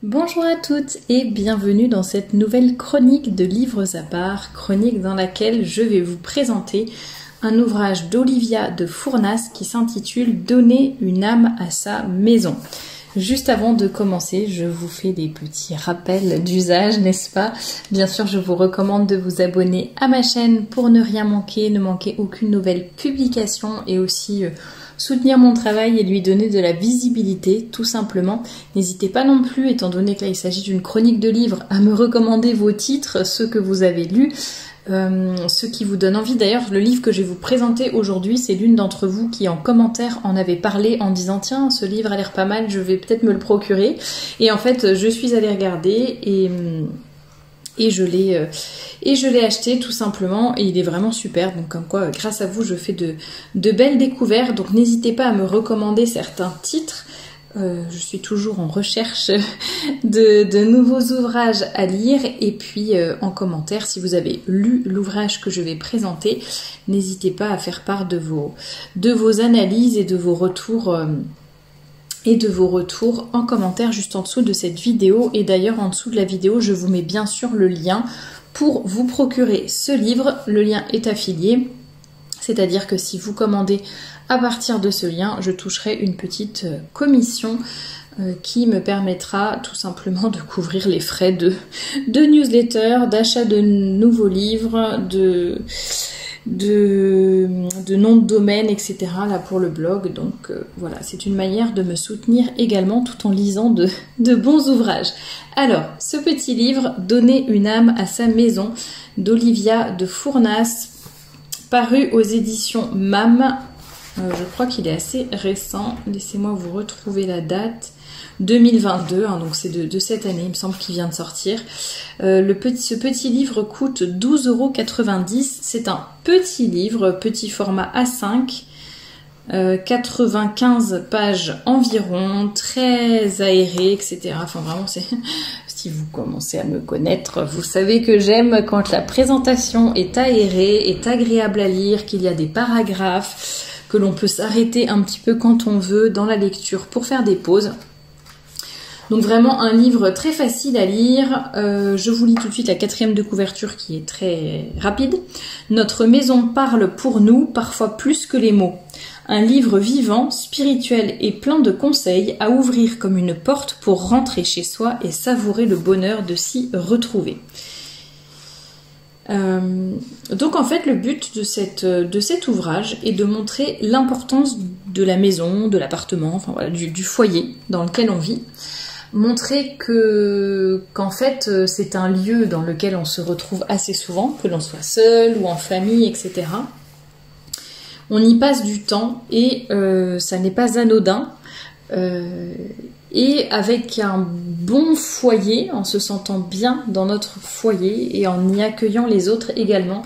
Bonjour à toutes et bienvenue dans cette nouvelle chronique de Livres à part, chronique dans laquelle je vais vous présenter un ouvrage d'Olivia de Fournas qui s'intitule « Donner une âme à sa maison ». Juste avant de commencer, je vous fais des petits rappels d'usage, n'est-ce pas? Bien sûr, je vous recommande de vous abonner à ma chaîne pour ne rien manquer, ne manquer aucune nouvelle publication et aussi soutenir mon travail et lui donner de la visibilité, tout simplement. N'hésitez pas non plus, étant donné que là il s'agit d'une chronique de livres, à me recommander vos titres, ceux que vous avez lus, ceux qui vous donnent envie. D'ailleurs, le livre que je vais vous présenter aujourd'hui, c'est l'une d'entre vous qui en commentaire en avait parlé en disant « Tiens, ce livre a l'air pas mal, je vais peut-être me le procurer ». Et en fait, je suis allée regarder et je l'ai acheté tout simplement et il est vraiment super. Donc comme quoi, grâce à vous, je fais de belles découvertes. Donc n'hésitez pas à me recommander certains titres. Je suis toujours en recherche de nouveaux ouvrages à lire. Et puis en commentaire, si vous avez lu l'ouvrage que je vais présenter, n'hésitez pas à faire part de vos analyses et de vos retours. En commentaire juste en dessous de cette vidéo. Et d'ailleurs en dessous de la vidéo, je vous mets bien sûr le lien pour vous procurer ce livre. Le lien est affilié, c'est-à-dire que si vous commandez à partir de ce lien, je toucherai une petite commission qui me permettra tout simplement de couvrir les frais de newsletter, d'achat de nouveaux livres, de nom de domaine, etc. là pour le blog. Donc voilà, c'est une manière de me soutenir également tout en lisant de bons ouvrages. Alors, ce petit livre, Donner une âme à sa maison, d'Olivia de Fournas, paru aux éditions MAM. Je crois qu'il est assez récent. Laissez-moi vous retrouver la date. 2022, hein, donc c'est de cette année, il me semble qu'il vient de sortir. Ce petit livre coûte 12,90 €. C'est un petit livre, petit format A5, 95 pages environ, très aéré, etc. Enfin vraiment, si vous commencez à me connaître, vous savez que j'aime quand la présentation est aérée, est agréable à lire, qu'il y a des paragraphes, que l'on peut s'arrêter un petit peu quand on veut dans la lecture pour faire des pauses. Donc vraiment un livre très facile à lire. Je vous lis tout de suite la 4e de couverture qui est très rapide. Notre maison parle pour nous, parfois plus que les mots. Un livre vivant, spirituel et plein de conseils à ouvrir comme une porte pour rentrer chez soi et savourer le bonheur de s'y retrouver. Donc en fait le but de cet ouvrage est de montrer l'importance de la maison, de l'appartement, enfin voilà, du foyer dans lequel on vit. Montrer qu'en fait c'est un lieu dans lequel on se retrouve assez souvent, que l'on soit seul ou en famille, etc. On y passe du temps et ça n'est pas anodin. Et avec un bon foyer, en se sentant bien dans notre foyer et en y accueillant les autres également,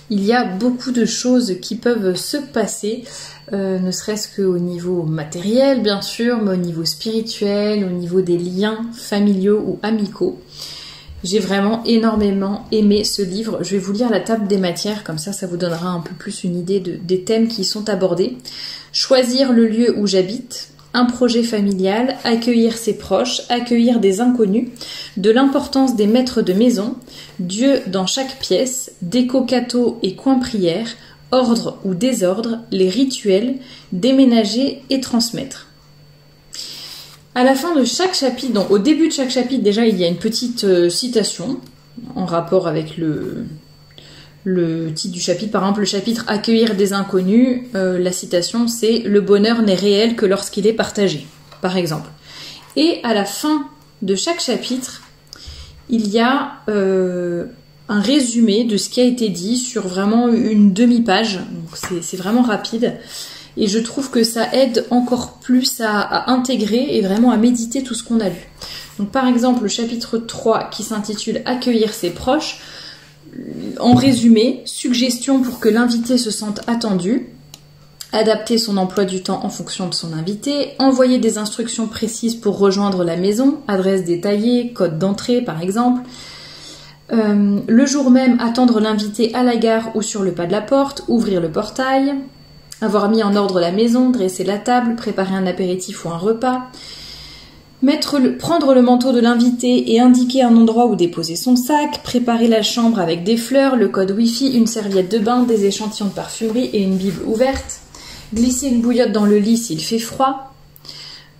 il y a beaucoup de choses qui peuvent se passer, ne serait-ce qu'au niveau matériel bien sûr, mais au niveau spirituel, au niveau des liens familiaux ou amicaux. J'ai vraiment énormément aimé ce livre. Je vais vous lire la table des matières, comme ça vous donnera un peu plus une idée des thèmes qui sont abordés. Choisir le lieu où j'habite. Un projet familial, accueillir ses proches, accueillir des inconnus, de l'importance des maîtres de maison, Dieu dans chaque pièce, déco cateau et coin prière, ordre ou désordre, les rituels, déménager et transmettre. À la fin de chaque chapitre, donc au début de chaque chapitre déjà il y a une petite citation en rapport avec le titre du chapitre. Par exemple, le chapitre « Accueillir des inconnus », la citation c'est « Le bonheur n'est réel que lorsqu'il est partagé », par exemple. Et à la fin de chaque chapitre, il y a un résumé de ce qui a été dit sur vraiment une demi-page. Donc c'est vraiment rapide. Et je trouve que ça aide encore plus à intégrer et vraiment à méditer tout ce qu'on a lu. Donc par exemple, le chapitre 3 qui s'intitule « Accueillir ses proches », en résumé, suggestions pour que l'invité se sente attendu, adapter son emploi du temps en fonction de son invité, envoyer des instructions précises pour rejoindre la maison, adresse détaillée, code d'entrée par exemple, le jour même attendre l'invité à la gare ou sur le pas de la porte, ouvrir le portail, avoir mis en ordre la maison, dresser la table, préparer un apéritif ou un repas, Prendre le manteau de l'invité et indiquer un endroit où déposer son sac, préparer la chambre avec des fleurs, le code Wi-Fi, une serviette de bain, des échantillons de parfumerie et une Bible ouverte, glisser une bouillotte dans le lit s'il fait froid.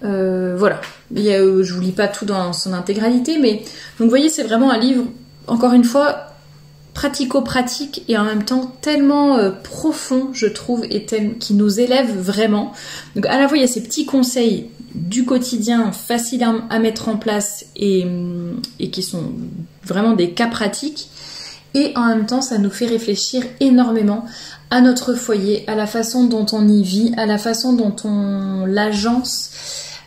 Voilà, je vous lis pas tout dans son intégralité, mais donc vous voyez, c'est vraiment un livre, encore une fois, pratico-pratique et en même temps tellement profond, je trouve, et qui nous élève vraiment. Donc à la fois, il y a ces petits conseils du quotidien faciles à mettre en place et qui sont vraiment des cas pratiques, et en même temps, ça nous fait réfléchir énormément à notre foyer, à la façon dont on y vit, à la façon dont on l'agence,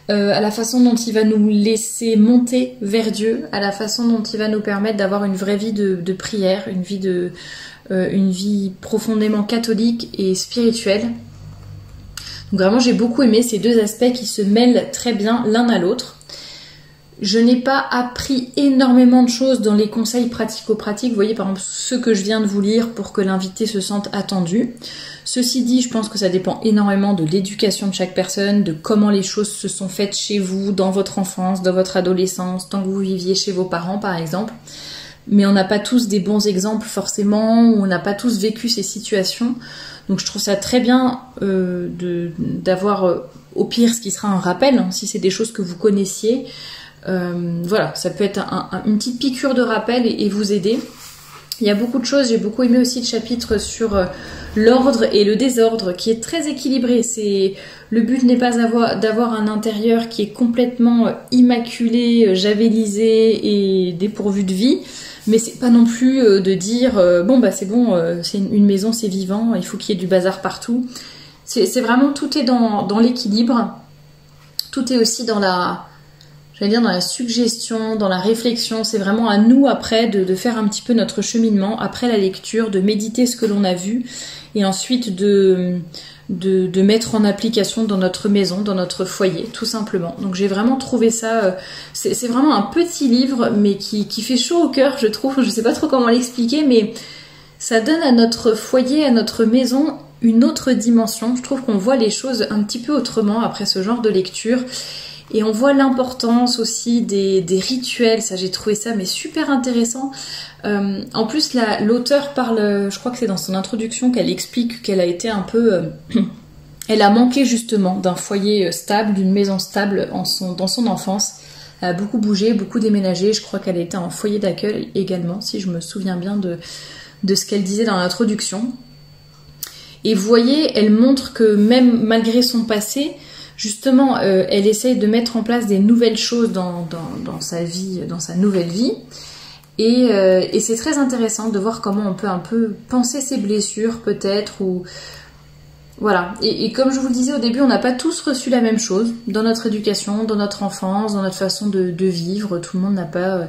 à la façon dont il va nous laisser monter vers Dieu, à la façon dont il va nous permettre d'avoir une vraie vie de prière, une vie profondément catholique et spirituelle. Donc vraiment, j'ai beaucoup aimé ces deux aspects qui se mêlent très bien l'un à l'autre. Je n'ai pas appris énormément de choses dans les conseils pratico-pratiques. Vous voyez, par exemple, ceux que je viens de vous lire pour que l'invité se sente attendu. Ceci dit, je pense que ça dépend énormément de l'éducation de chaque personne, de comment les choses se sont faites chez vous, dans votre enfance, dans votre adolescence, tant que vous viviez chez vos parents, par exemple. Mais on n'a pas tous des bons exemples, forcément, on n'a pas tous vécu ces situations. Donc je trouve ça très bien d'avoir, au pire, ce qui sera un rappel, hein, si c'est des choses que vous connaissiez. Voilà, ça peut être une petite piqûre de rappel et vous aider. Il y a beaucoup de choses, j'ai beaucoup aimé aussi le chapitre sur l'ordre et le désordre qui est très équilibré. Le but n'est pas d'avoir un intérieur qui est complètement immaculé, javélisé et dépourvu de vie, mais c'est pas non plus de dire c'est une maison, c'est vivant, il faut qu'il y ait du bazar partout. C'est vraiment, tout est dans l'équilibre, tout est aussi dans la suggestion, dans la réflexion. C'est vraiment à nous après de faire un petit peu notre cheminement après la lecture, de méditer ce que l'on a vu et ensuite de mettre en application dans notre maison, dans notre foyer, tout simplement. Donc j'ai vraiment trouvé ça, c'est vraiment un petit livre mais qui fait chaud au cœur, je trouve. Je sais pas trop comment l'expliquer, mais ça donne à notre foyer, à notre maison, une autre dimension. Je trouve qu'on voit les choses un petit peu autrement après ce genre de lecture. Et on voit l'importance aussi des rituels, ça j'ai trouvé ça mais super intéressant. En plus l'auteur parle, je crois que c'est dans son introduction qu'elle explique qu'elle a été un peu... elle a manqué justement d'un foyer stable, d'une maison stable dans son enfance. Elle a beaucoup bougé, beaucoup déménagé, je crois qu'elle a été en foyer d'accueil également, si je me souviens bien de ce qu'elle disait dans l'introduction. Et vous voyez, elle montre que même malgré son passé, justement, elle essaye de mettre en place des nouvelles choses dans sa vie, dans sa nouvelle vie. Et c'est très intéressant de voir comment on peut un peu penser ses blessures, peut-être, ou... Voilà. Et comme je vous le disais au début, on n'a pas tous reçu la même chose dans notre éducation, dans notre enfance, dans notre façon de vivre. Tout le monde n'a pas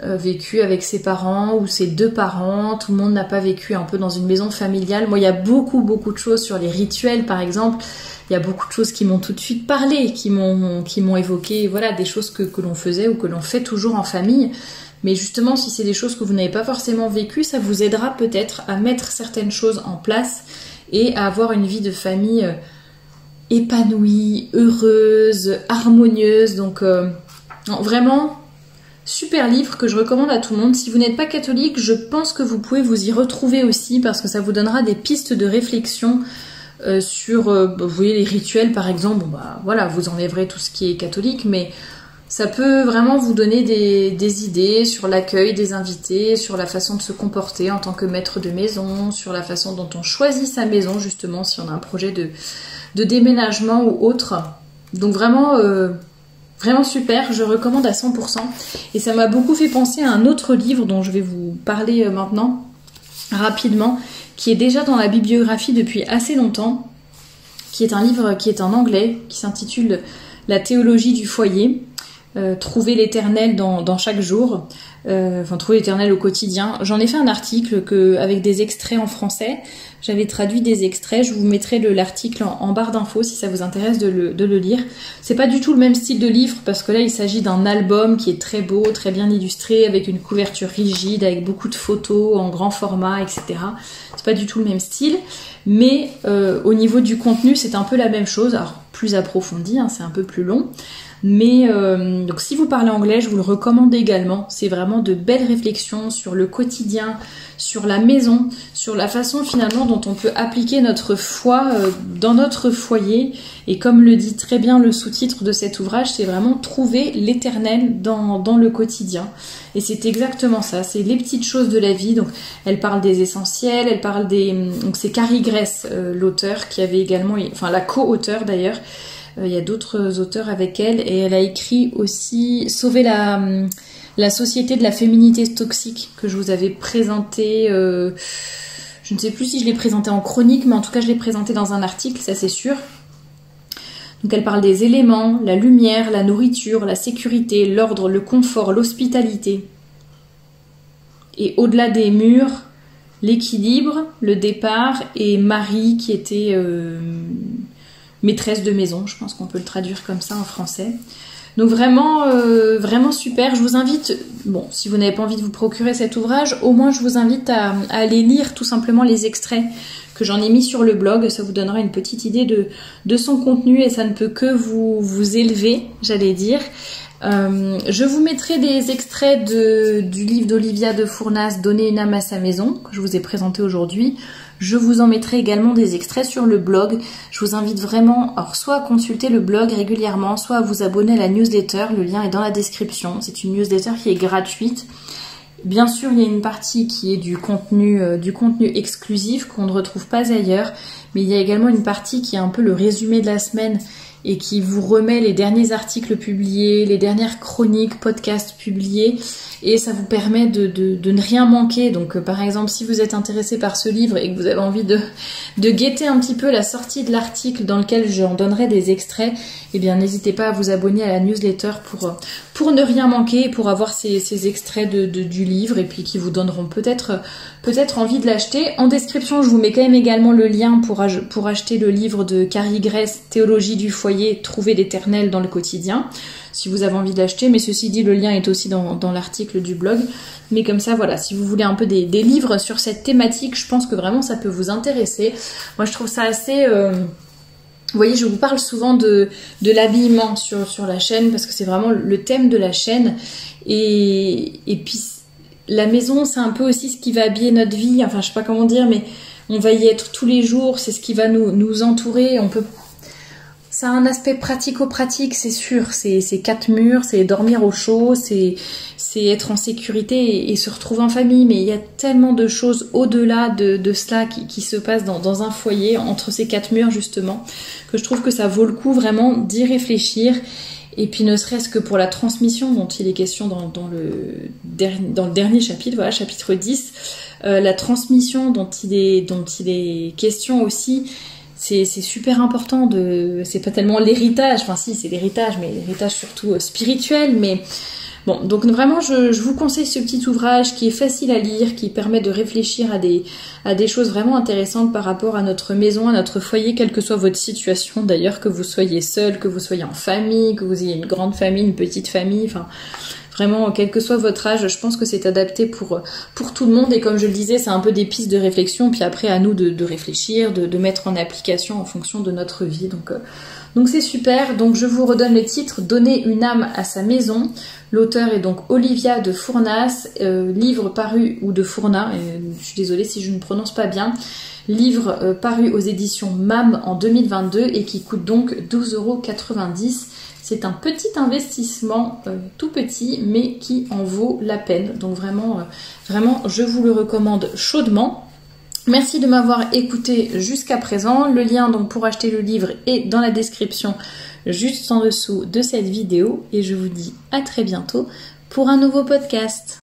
vécu avec ses parents ou ses deux parents. Tout le monde n'a pas vécu un peu dans une maison familiale. Moi, il y a beaucoup de choses sur les rituels, par exemple. Il y a beaucoup de choses qui m'ont tout de suite parlé, qui m'ont évoqué, voilà, des choses que l'on faisait ou que l'on fait toujours en famille. Mais justement, si c'est des choses que vous n'avez pas forcément vécues, ça vous aidera peut-être à mettre certaines choses en place et à avoir une vie de famille épanouie, heureuse, harmonieuse. Donc vraiment, super livre que je recommande à tout le monde. Si vous n'êtes pas catholique, je pense que vous pouvez vous y retrouver aussi parce que ça vous donnera des pistes de réflexion sur, vous voyez, les rituels par exemple. Bon, voilà, vous enlèverez tout ce qui est catholique, mais ça peut vraiment vous donner des idées sur l'accueil des invités, sur la façon de se comporter en tant que maître de maison, sur la façon dont on choisit sa maison, justement, si on a un projet de déménagement ou autre. Donc vraiment, vraiment super, je recommande à 100%. Et ça m'a beaucoup fait penser à un autre livre dont je vais vous parler maintenant, rapidement, qui est déjà dans la bibliographie depuis assez longtemps, qui est un livre qui est en anglais, qui s'intitule « La théologie du foyer ». Trouver l'éternel dans chaque jour, trouver l'éternel au quotidien. J'en ai fait un article avec des extraits en français, j'avais traduit des extraits, je vous mettrai l'article en barre d'infos si ça vous intéresse de le lire. C'est pas du tout le même style de livre parce que là il s'agit d'un album qui est très beau, très bien illustré, avec une couverture rigide, avec beaucoup de photos en grand format, etc. C'est pas du tout le même style, mais au niveau du contenu c'est un peu la même chose, alors plus approfondi, hein, c'est un peu plus long. Mais donc si vous parlez anglais, je vous le recommande également. C'est vraiment de belles réflexions sur le quotidien, sur la maison, sur la façon finalement dont on peut appliquer notre foi dans notre foyer. Et comme le dit très bien le sous-titre de cet ouvrage, c'est vraiment trouver l'éternel dans le quotidien. Et c'est exactement ça, c'est les petites choses de la vie. Donc elle parle des essentiels, elle parle des... Donc c'est Carrie Gress, l'auteur, qui avait également... Enfin la co-auteure d'ailleurs. Il y a d'autres auteurs avec elle. Et elle a écrit aussi Sauver la société de la féminité toxique, que je vous avais présenté... je ne sais plus si je l'ai présenté en chronique, mais en tout cas je l'ai présenté dans un article, ça c'est sûr. Donc elle parle des éléments, la lumière, la nourriture, la sécurité, l'ordre, le confort, l'hospitalité. Et au-delà des murs, l'équilibre, le départ, et Marie qui était maîtresse de maison, je pense qu'on peut le traduire comme ça en français. Donc vraiment, vraiment super. Je vous invite, bon, si vous n'avez pas envie de vous procurer cet ouvrage, au moins je vous invite à aller lire tout simplement les extraits que j'en ai mis sur le blog. Ça vous donnera une petite idée de son contenu et ça ne peut que vous élever, j'allais dire. Je vous mettrai des extraits du livre d'Olivia de Fournas, Donner une âme à sa maison, que je vous ai présenté aujourd'hui. Je vous en mettrai également des extraits sur le blog. Je vous invite vraiment, alors soit à consulter le blog régulièrement, soit à vous abonner à la newsletter. Le lien est dans la description. C'est une newsletter qui est gratuite. Bien sûr, il y a une partie qui est du contenu exclusif qu'on ne retrouve pas ailleurs, mais il y a également une partie qui est un peu le résumé de la semaine et qui vous remet les derniers articles publiés, les dernières chroniques, podcasts publiés, et ça vous permet de ne rien manquer. Donc par exemple, si vous êtes intéressé par ce livre et que vous avez envie de guetter un petit peu la sortie de l'article dans lequel j'en donnerai des extraits, eh bien n'hésitez pas à vous abonner à la newsletter pour ne rien manquer et pour avoir ces extraits du livre et puis qui vous donneront peut-être envie de l'acheter. En description, je vous mets quand même également le lien pour acheter le livre de Carrie Gress, Théologie du foyer, Trouver l'éternel dans le quotidien, si vous avez envie de l'acheter. Mais ceci dit, le lien est aussi dans l'article du blog. Mais comme ça, voilà, si vous voulez un peu des livres sur cette thématique, je pense que vraiment ça peut vous intéresser. Moi, je trouve ça assez... Vous voyez, je vous parle souvent de l'habillement sur la chaîne parce que c'est vraiment le thème de la chaîne. Et puis, la maison, c'est un peu aussi ce qui va habiller notre vie. Enfin, je sais pas comment dire, mais on va y être tous les jours. C'est ce qui va nous entourer. Ça a un aspect pratico-pratique, c'est sûr. C'est 4 murs, c'est dormir au chaud, c'est être en sécurité et se retrouver en famille. Mais il y a tellement de choses au-delà de cela qui se passent dans un foyer, entre ces 4 murs justement, que je trouve que ça vaut le coup vraiment d'y réfléchir. Et puis ne serait-ce que pour la transmission dont il est question dans le dernier chapitre, voilà, chapitre 10, la transmission dont il est question aussi. C'est super important c'est pas tellement l'héritage, enfin si c'est l'héritage, mais l'héritage surtout spirituel, mais bon, donc vraiment je vous conseille ce petit ouvrage qui est facile à lire, qui permet de réfléchir à des choses vraiment intéressantes par rapport à notre maison, à notre foyer, quelle que soit votre situation d'ailleurs, que vous soyez seul, que vous soyez en famille, que vous ayez une grande famille, une petite famille, enfin... Vraiment, quel que soit votre âge, je pense que c'est adapté pour tout le monde. Et comme je le disais, c'est un peu des pistes de réflexion. Puis après, à nous de réfléchir, de mettre en application en fonction de notre vie. Donc c'est super. Donc je vous redonne le titre, Donner une âme à sa maison. L'auteur est donc Olivia de Fournas, livre paru, ou de Fournat, je suis désolée si je ne prononce pas bien. Livre paru aux éditions MAM en 2022 et qui coûte donc 12,90 €. C'est un petit investissement, tout petit, mais qui en vaut la peine. Donc vraiment, je vous le recommande chaudement. Merci de m'avoir écouté jusqu'à présent. Le lien donc pour acheter le livre est dans la description, juste en dessous de cette vidéo. Et je vous dis à très bientôt pour un nouveau podcast.